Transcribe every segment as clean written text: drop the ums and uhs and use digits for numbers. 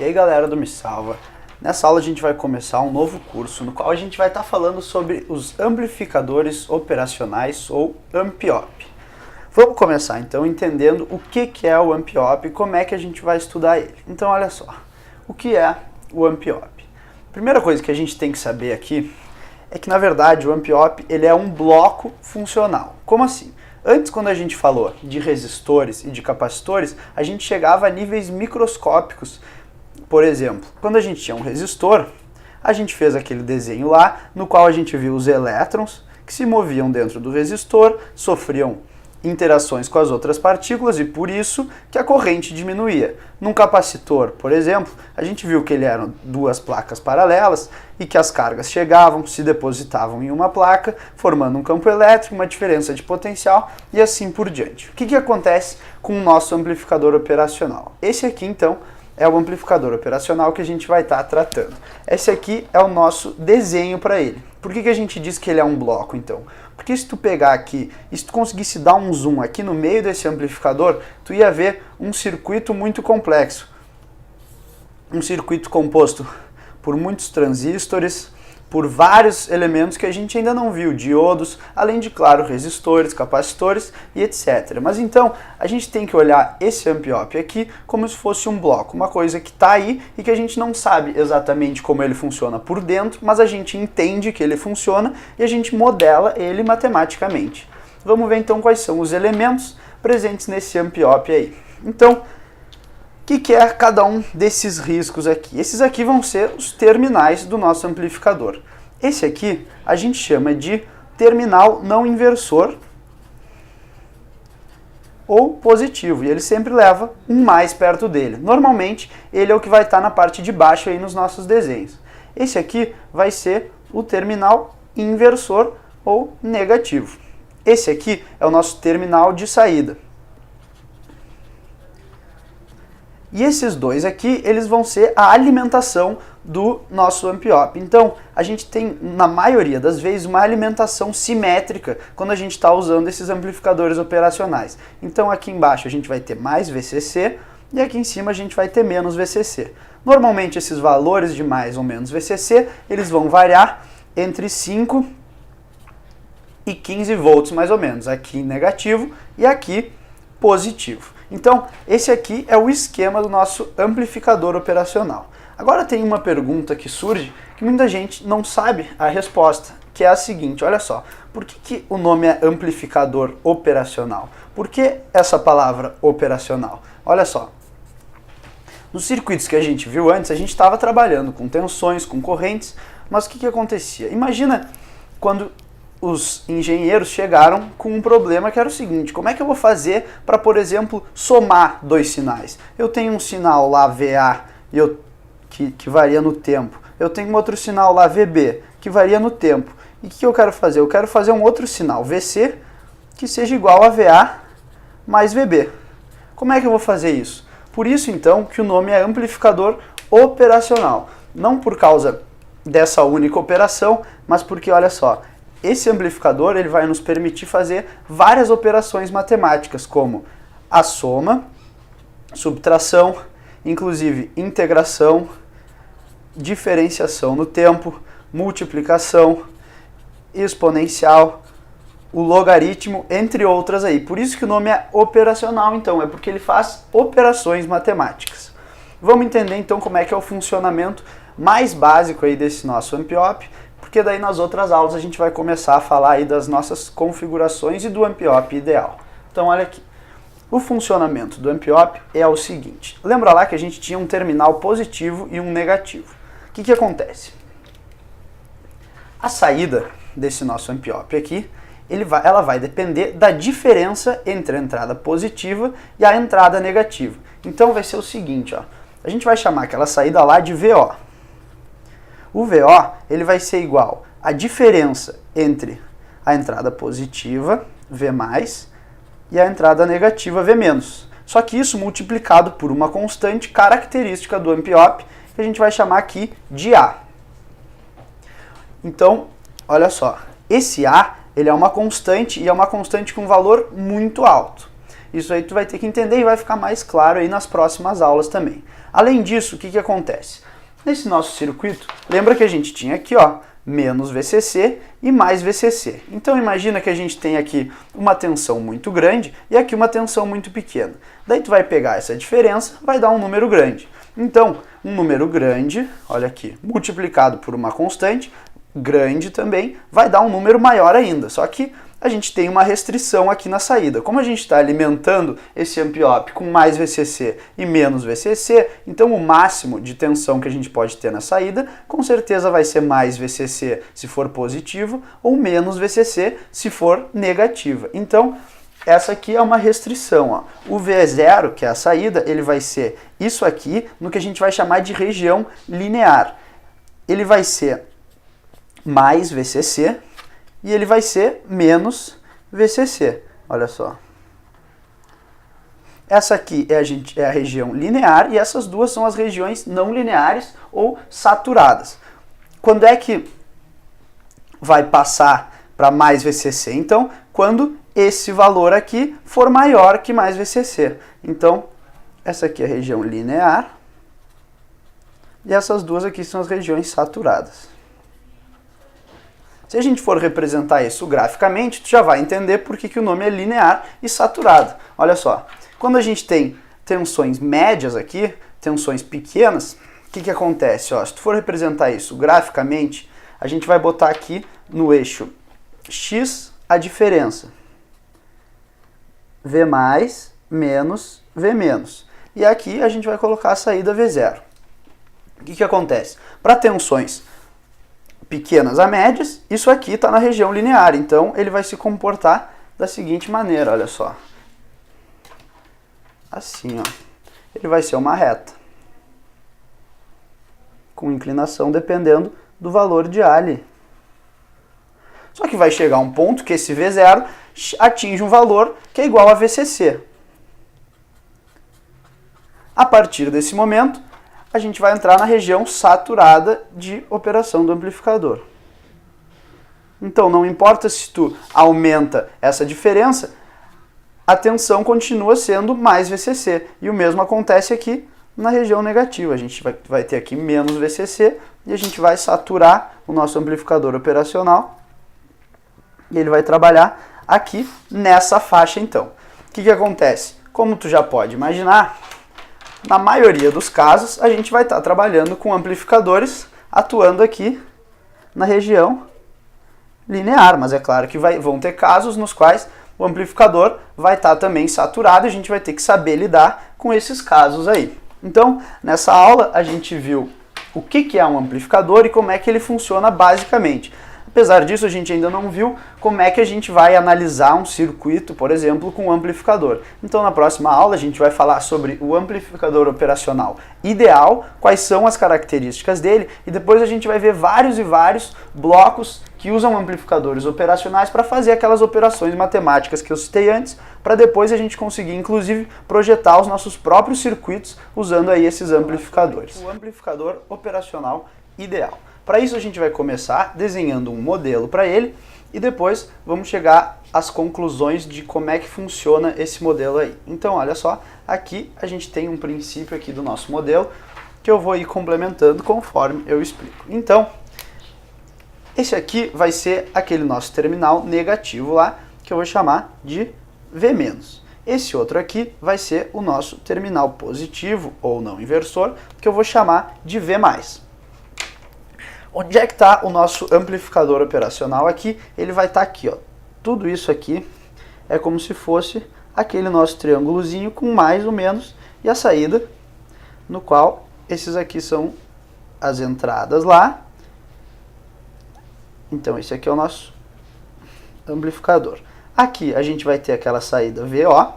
E aí galera do Me Salva, nessa aula a gente vai começar um novo curso no qual a gente vai estar falando sobre os amplificadores operacionais ou AMP-OP. Vamos começar então entendendo o que é o AMP-OP e como é que a gente vai estudar ele. Então olha só, o que é o AMP-OP? Primeira coisa que a gente tem que saber aqui é que na verdade o AMP-OP ele é um bloco funcional. Como assim? Antes, quando a gente falou de resistores e de capacitores, a gente chegava a níveis microscópicos. Por exemplo, quando a gente tinha um resistor, a gente fez aquele desenho lá, no qual a gente viu os elétrons que se moviam dentro do resistor, sofriam interações com as outras partículas e por isso que a corrente diminuía. Num capacitor, por exemplo, a gente viu que ele eram duas placas paralelas e que as cargas chegavam, se depositavam em uma placa, formando um campo elétrico, uma diferença de potencial e assim por diante. O que acontece com o nosso amplificador operacional? Esse aqui, então, é o amplificador operacional que a gente vai estar tratando. Esse aqui é o nosso desenho para ele. Por que a gente diz que ele é um bloco, então? Porque se tu pegar aqui, e se tu conseguisse dar um zoom aqui no meio desse amplificador, tu ia ver um circuito muito complexo. Um circuito composto por muitos transistores, por vários elementos que a gente ainda não viu, diodos, além de, claro, resistores, capacitores e etc. Mas então, a gente tem que olhar esse AMP-OP aqui como se fosse um bloco, uma coisa que está aí e que a gente não sabe exatamente como ele funciona por dentro, mas a gente entende que ele funciona e a gente modela ele matematicamente. Vamos ver então quais são os elementos presentes nesse AMP-OP aí. Então, o que é cada um desses riscos aqui? Esses aqui vão ser os terminais do nosso amplificador. Esse aqui a gente chama de terminal não inversor ou positivo, e ele sempre leva um mais perto dele. Normalmente ele é o que vai estar na parte de baixo aí nos nossos desenhos. Esse aqui vai ser o terminal inversor ou negativo. Esse aqui é o nosso terminal de saída. E esses dois aqui, eles vão ser a alimentação do nosso AMP-OP. Então, a gente tem, na maioria das vezes, uma alimentação simétrica quando a gente está usando esses amplificadores operacionais. Então, aqui embaixo a gente vai ter mais VCC e aqui em cima a gente vai ter menos VCC. Normalmente, esses valores de mais ou menos VCC, eles vão variar entre 5 e 15 volts, mais ou menos. Aqui negativo e aqui positivo. Então, esse aqui é o esquema do nosso amplificador operacional. Agora tem uma pergunta que surge que muita gente não sabe a resposta, que é a seguinte, olha só, por que o nome é amplificador operacional? Por que essa palavra operacional? Olha só, nos circuitos que a gente viu antes, a gente estava trabalhando com tensões, com correntes, mas o que acontecia? Imagina quando os engenheiros chegaram com um problema que era o seguinte: como é que eu vou fazer para, por exemplo, somar dois sinais? Eu tenho um sinal lá VA que varia no tempo, eu tenho um outro sinal lá VB que varia no tempo. E o que eu quero fazer? Eu quero fazer um outro sinal VC que seja igual a VA mais VB. Como é que eu vou fazer isso? Por isso então que o nome é amplificador operacional. Não por causa dessa única operação, mas porque, olha só, esse amplificador ele vai nos permitir fazer várias operações matemáticas, como a soma, subtração, inclusive integração, diferenciação no tempo, multiplicação, exponencial, o logaritmo, entre outras aí. Por isso que o nome é operacional, então, é porque ele faz operações matemáticas. Vamos entender então como é que é o funcionamento mais básico aí desse nosso AMP-OP, porque daí nas outras aulas a gente vai começar a falar aí das nossas configurações e do AMP-OP ideal. Então olha aqui, o funcionamento do AMP-OP é o seguinte, lembra lá que a gente tinha um terminal positivo e um negativo. O que acontece? A saída desse nosso AMP-OP aqui, ela vai depender da diferença entre a entrada positiva e a entrada negativa. Então vai ser o seguinte, ó, a gente vai chamar aquela saída lá de VO. O VO ele vai ser igual à diferença entre a entrada positiva, V+, e a entrada negativa, V-. Só que isso multiplicado por uma constante característica do AMP-OP, que a gente vai chamar aqui de A. Então, olha só, esse A ele é uma constante e é uma constante com valor muito alto. Isso aí tu vai ter que entender e vai ficar mais claro aí nas próximas aulas também. Além disso, o que acontece? Nesse nosso circuito, lembra que a gente tinha aqui, ó, menos VCC e mais VCC. Então imagina que a gente tem aqui uma tensão muito grande e aqui uma tensão muito pequena. Daí tu vai pegar essa diferença, vai dar um número grande. Então, um número grande, olha aqui, multiplicado por uma constante, grande também, vai dar um número maior ainda. Só que a gente tem uma restrição aqui na saída. Como a gente está alimentando esse amp-op com mais VCC e menos VCC, então o máximo de tensão que a gente pode ter na saída, com certeza vai ser mais VCC se for positivo ou menos VCC se for negativa. Então, essa aqui é uma restrição. Ó. O V0, que é a saída, ele vai ser isso aqui no que a gente vai chamar de região linear. Ele vai ser mais VCC, e ele vai ser menos VCC. Olha só. Essa aqui é a região linear e essas duas são as regiões não lineares ou saturadas. Quando é que vai passar para mais VCC? Então, quando esse valor aqui for maior que mais VCC. Então, essa aqui é a região linear e essas duas aqui são as regiões saturadas. Se a gente for representar isso graficamente, tu já vai entender por que o nome é linear e saturado. Olha só, quando a gente tem tensões médias aqui, tensões pequenas, o que acontece? Ó, se tu for representar isso graficamente, a gente vai botar aqui no eixo x a diferença. V mais menos V menos. E aqui a gente vai colocar a saída V0. O que acontece? Para tensões pequenas a médias, isso aqui está na região linear, então ele vai se comportar da seguinte maneira, olha só. Assim, ó. Ele vai ser uma reta, com inclinação dependendo do valor de A ali. Só que vai chegar um ponto que esse V0 atinge um valor que é igual a VCC. A partir desse momento, a gente vai entrar na região saturada de operação do amplificador. Então, não importa se tu aumenta essa diferença, a tensão continua sendo mais VCC. E o mesmo acontece aqui na região negativa. A gente vai ter aqui menos VCC e a gente vai saturar o nosso amplificador operacional. E ele vai trabalhar aqui nessa faixa, então. O que acontece? Como tu já pode imaginar, na maioria dos casos, a gente vai estar trabalhando com amplificadores atuando aqui na região linear, mas é claro que vão ter casos nos quais o amplificador vai estar também saturado e a gente vai ter que saber lidar com esses casos aí. Então, nessa aula, a gente viu o que é um amplificador e como é que ele funciona basicamente. Apesar disso, a gente ainda não viu como é que a gente vai analisar um circuito, por exemplo, com um amplificador. Então, na próxima aula, a gente vai falar sobre o amplificador operacional ideal, quais são as características dele, e depois a gente vai ver vários e vários blocos que usam amplificadores operacionais para fazer aquelas operações matemáticas que eu citei antes, para depois a gente conseguir, inclusive, projetar os nossos próprios circuitos usando aí esses amplificadores. O amplificador operacional ideal. Para isso a gente vai começar desenhando um modelo para ele e depois vamos chegar às conclusões de como é que funciona esse modelo aí. Então olha só, aqui a gente tem um princípio aqui do nosso modelo que eu vou ir complementando conforme eu explico. Então, esse aqui vai ser aquele nosso terminal negativo lá, que eu vou chamar de V-. Esse outro aqui vai ser o nosso terminal positivo ou não inversor, que eu vou chamar de V+. Onde é que está o nosso amplificador operacional aqui? Ele vai estar aqui, ó. Tudo isso aqui é como se fosse aquele nosso triângulozinho com mais ou menos e a saída, no qual esses aqui são as entradas lá. Então esse aqui é o nosso amplificador. Aqui a gente vai ter aquela saída VO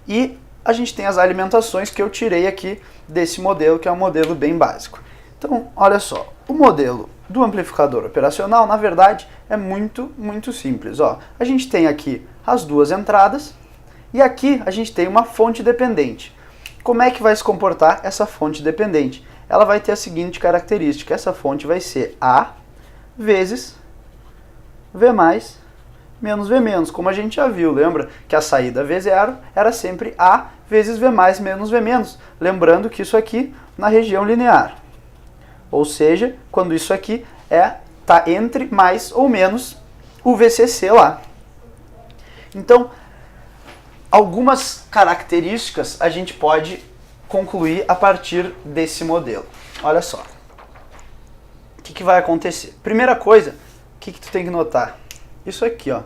e a gente tem as alimentações que eu tirei aqui desse modelo, que é um modelo bem básico. Então, olha só, o modelo do amplificador operacional, na verdade, é muito simples. Ó, a gente tem aqui as duas entradas e aqui a gente tem uma fonte dependente. Como é que vai se comportar essa fonte dependente? Ela vai ter a seguinte característica, essa fonte vai ser A vezes V+, menos V menos, como a gente já viu, lembra que a saída V0 era sempre A vezes V mais menos V menos, lembrando que isso aqui na região linear, ou seja, quando isso aqui tá entre mais ou menos o VCC lá. Então, algumas características a gente pode concluir a partir desse modelo. Olha só. O que vai acontecer? Primeira coisa, o que tu tem que notar? Isso aqui, ó.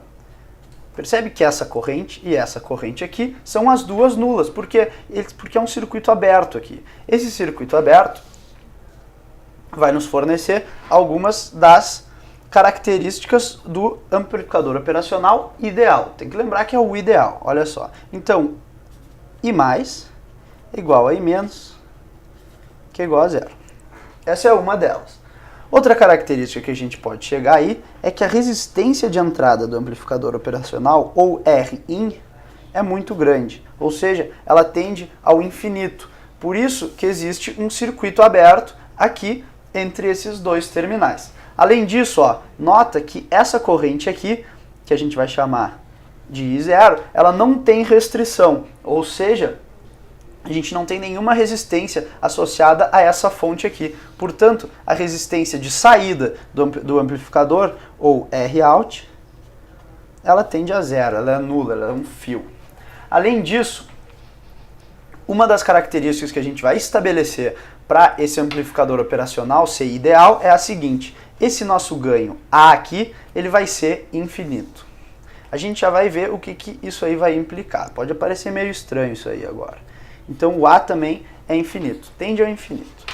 Percebe que essa corrente e essa corrente aqui são as duas nulas, porque é um circuito aberto aqui. Esse circuito aberto vai nos fornecer algumas das características do amplificador operacional ideal. Tem que lembrar que é o ideal, olha só. Então, I mais é igual a I menos, que é igual a zero. Essa é uma delas. Outra característica que a gente pode chegar aí é que a resistência de entrada do amplificador operacional, ou Rin, é muito grande, ou seja, ela tende ao infinito. Por isso que existe um circuito aberto aqui entre esses dois terminais. Além disso, ó, nota que essa corrente aqui, que a gente vai chamar de I0, ela não tem restrição, ou seja, a gente não tem nenhuma resistência associada a essa fonte aqui. Portanto, a resistência de saída do amplificador, ou Rout, ela tende a zero, ela é nula, ela é um fio. Além disso, uma das características que a gente vai estabelecer para esse amplificador operacional ser ideal é a seguinte: esse nosso ganho A aqui, ele vai ser infinito. A gente já vai ver o que isso aí vai implicar. Pode parecer meio estranho isso aí agora. Então o A também é infinito, tende ao infinito.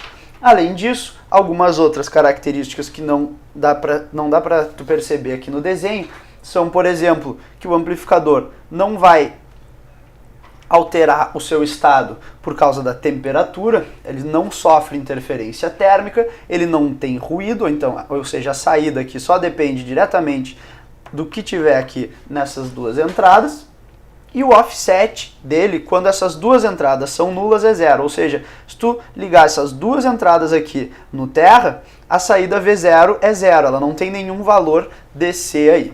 Além disso, algumas outras características que não dá para tu perceber aqui no desenho são, por exemplo, que o amplificador não vai alterar o seu estado por causa da temperatura, ele não sofre interferência térmica, ele não tem ruído, então, ou seja, a saída aqui só depende diretamente do que tiver aqui nessas duas entradas. E o offset dele, quando essas duas entradas são nulas, é zero. Ou seja, se tu ligar essas duas entradas aqui no terra, a saída V0 é zero, ela não tem nenhum valor DC aí.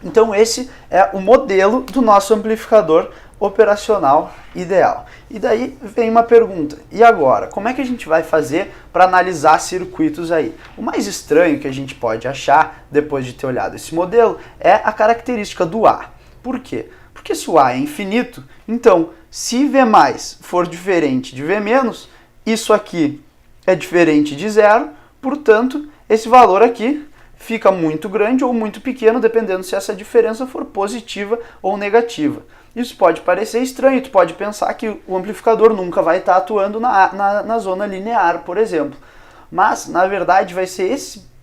Então esse é o modelo do nosso amplificador operacional ideal. E daí vem uma pergunta: e agora? Como é que a gente vai fazer para analisar circuitos aí? O mais estranho que a gente pode achar, depois de ter olhado esse modelo, é a característica do A. Por quê? Porque se o A é infinito, então se V mais for diferente de V menos, isso aqui é diferente de zero, portanto, esse valor aqui fica muito grande ou muito pequeno, dependendo se essa diferença for positiva ou negativa. Isso pode parecer estranho, tu pode pensar que o amplificador nunca vai estar atuando na zona linear, por exemplo. Mas, na verdade, vai ser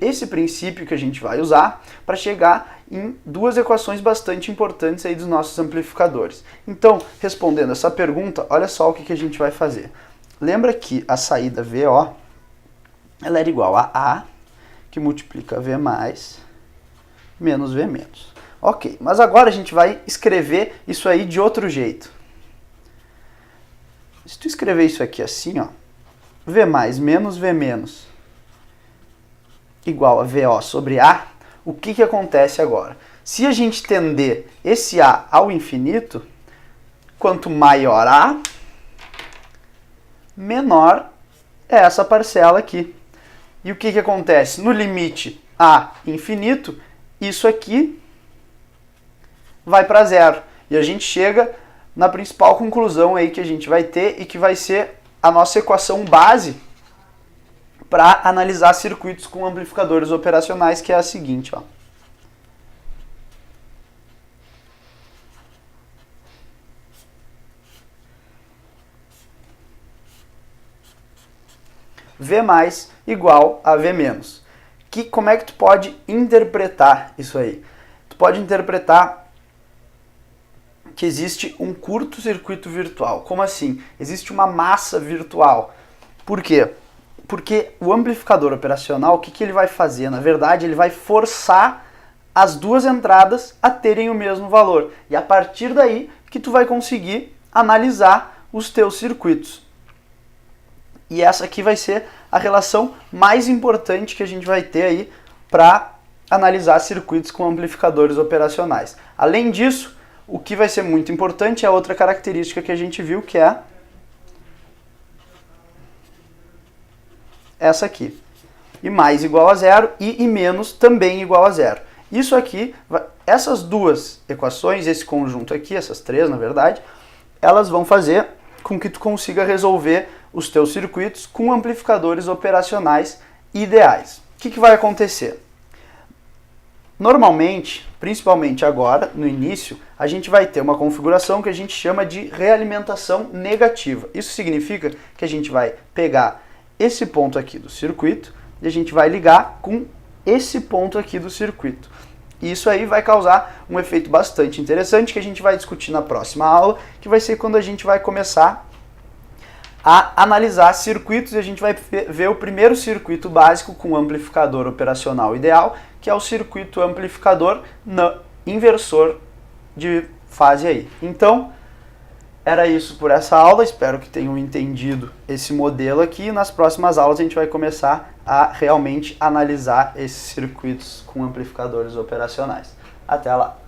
esse princípio que a gente vai usar para chegar em duas equações bastante importantes aí dos nossos amplificadores. Então, respondendo essa pergunta, olha só o que a gente vai fazer. Lembra que a saída VO, ela era igual a A, que multiplica V mais, menos V menos. Ok, mas agora a gente vai escrever isso aí de outro jeito. Se tu escrever isso aqui assim, ó, V mais menos V menos igual a VO sobre A, o que acontece agora? Se a gente tender esse A ao infinito, quanto maior A, menor é essa parcela aqui. E o que acontece? No limite A infinito, isso aqui vai para zero. E a gente chega na principal conclusão aí que a gente vai ter e que vai ser a nossa equação base para analisar circuitos com amplificadores operacionais, que é a seguinte, ó. V mais igual a V menos. Como é que tu pode interpretar isso aí? Tu pode interpretar que existe um curto-circuito virtual. Como assim? Existe uma massa virtual. Por quê? Porque o amplificador operacional, o que ele vai fazer? Na verdade, ele vai forçar as duas entradas a terem o mesmo valor. E a partir daí que tu vai conseguir analisar os teus circuitos. E essa aqui vai ser a relação mais importante que a gente vai ter aí para analisar circuitos com amplificadores operacionais. Além disso, o que vai ser muito importante é a outra característica que a gente viu, que é essa aqui. E mais igual a zero e menos também igual a zero. Isso aqui, essas duas equações, esse conjunto aqui, essas três na verdade, elas vão fazer com que tu consiga resolver os teus circuitos com amplificadores operacionais ideais. O que vai acontecer? Normalmente, principalmente agora, no início, a gente vai ter uma configuração que a gente chama de realimentação negativa. Isso significa que a gente vai pegar esse ponto aqui do circuito e a gente vai ligar com esse ponto aqui do circuito. E isso aí vai causar um efeito bastante interessante que a gente vai discutir na próxima aula, que vai ser quando a gente vai começar a analisar circuitos e a gente vai ver o primeiro circuito básico com amplificador operacional ideal, que é o circuito amplificador inversor de fase aí. Então, era isso por essa aula, espero que tenham entendido esse modelo aqui. Nas próximas aulas a gente vai começar a realmente analisar esses circuitos com amplificadores operacionais. Até lá!